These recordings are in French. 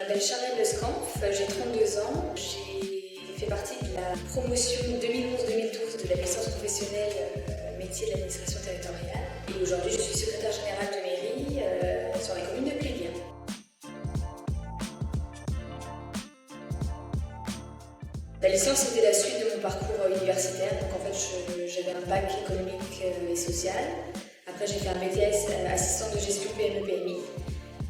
Je m'appelle Charlotte Lescampf, j'ai 32 ans. J'ai fait partie de la promotion 2011-2012 de la licence professionnelle métier de l'administration territoriale. Et aujourd'hui, je suis secrétaire générale de mairie sur la commune de Pléguien. La licence était la suite de mon parcours universitaire. Donc en fait, j'avais un bac économique et social. Après, j'ai fait un BTS assistant de gestion PME-PMI.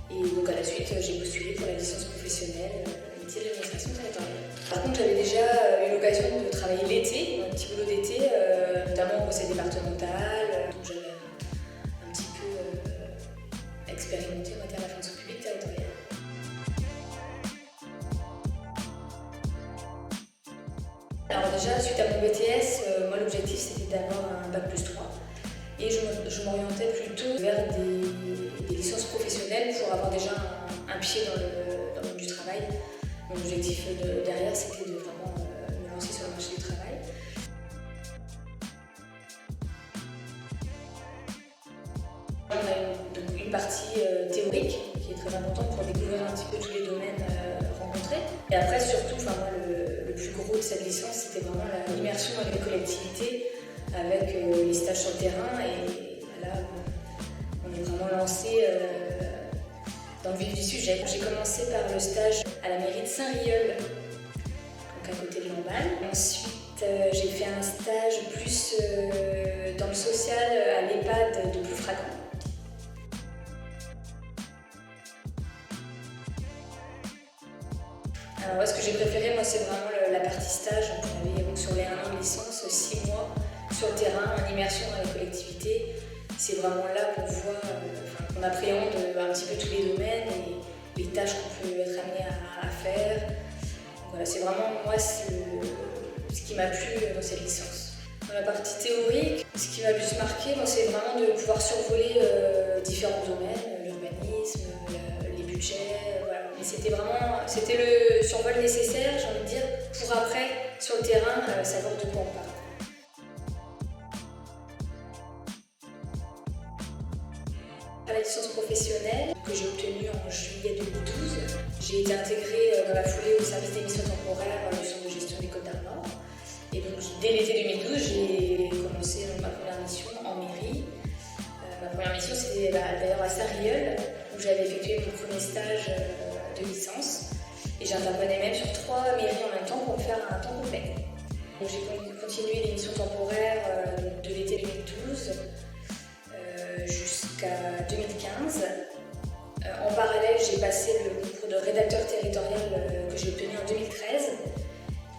Et donc à la suite, j'ai postulé pour la licence professionnelle métier de l'administration territoriale. Par contre, j'avais déjà eu l'occasion de travailler l'été, un petit boulot d'été, notamment au conseil départemental. Donc j'avais un petit peu expérimenté en matière de la fonction publique territoriale. Alors déjà, suite à mon BTS, moi l'objectif c'était d'avoir un bac+3 et je m'orientais plutôt vers des licences professionnelles pour avoir déjà un pied dans le monde du travail. Mon objectif derrière c'était de vraiment me lancer sur le marché du travail. On a une partie théorique qui est très importante pour découvrir un petit peu tous les domaines rencontrés. Et après surtout, moi, le plus gros de cette licence c'était vraiment l'immersion dans les collectivités avec les stages sur le terrain et là on est vraiment lancé dans le vif du sujet. J'ai commencé par le stage à la mairie de Saint-Rieul, donc à côté de Lamballe. Ensuite j'ai fait un stage plus dans le social à l'EHPAD de Ploufragan. Alors ce que j'ai préféré, moi, c'est vraiment la partie stage. On avait sur les 1 an de licence 6 mois sur le terrain, en immersion dans les collectivités. C'est vraiment là qu'on voit, qu'on appréhende un petit peu tous les domaines et les tâches qu'on peut être amené à faire. Donc, voilà, c'est vraiment moi ce qui m'a plu dans cette licence. Dans la partie théorique, ce qui m'a le plus marqué, c'est vraiment de pouvoir survoler différents domaines, l'urbanisme, les budgets. Voilà. Mais c'était le survol nécessaire, j'ai envie de dire, pour après, sur le terrain, savoir de quoi on parle. À la licence professionnelle que j'ai obtenue en juillet 2012, j'ai été intégrée dans la foulée au service des missions temporaires du centre de gestion des Côtes d'Armor. Et donc dès l'été 2012, j'ai commencé ma première mission en mairie. Ma première mission c'était d'ailleurs à Saint-Rieul, où j'avais effectué mon premier stage de licence. Et j'intervenais même sur 3 mairies en même temps pour me faire un temps complet. Donc j'ai continué les missions temporaires de l'été 2012 jusqu'à 2015. En parallèle, j'ai passé le concours de rédacteur territorial que j'ai obtenu en 2013.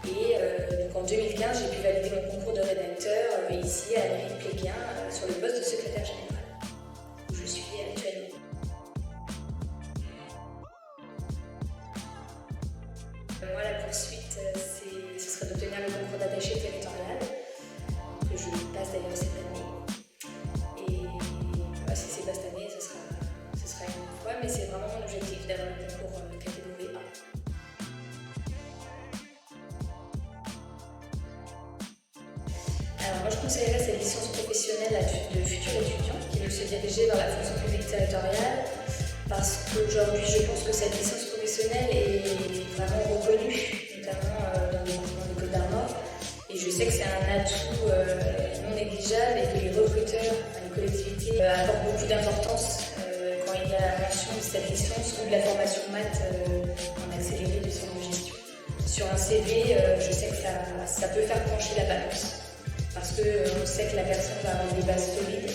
Et donc en 2015, j'ai pu valider mon concours de rédacteur ici à la mairie de Pléguien sur le poste de secrétaire général, où je suis actuellement. Moi, la poursuite, ce serait d'obtenir le concours d'attaché territorial, que je passe d'ailleurs cette année. Si c'est pas cette année, ce sera une fois, mais c'est vraiment mon objectif d'avoir le concours catégorie A. Alors moi je conseillerais cette licence professionnelle à de futurs étudiants qui veulent se diriger vers la fonction publique territoriale, parce qu'aujourd'hui je pense que cette licence professionnelle est vraiment reconnue, notamment dans les Côtes d'Armor, et je sais que c'est un atout non négligeable et que les recruteurs, les collectivités apportent beaucoup d'importance quand il y a la mention de cette licence ou de la formation maths en accéléré du centre de gestion. Sur un CV, je sais que ça peut faire pencher la balance, parce qu'on sait que la personne va avoir des bases solides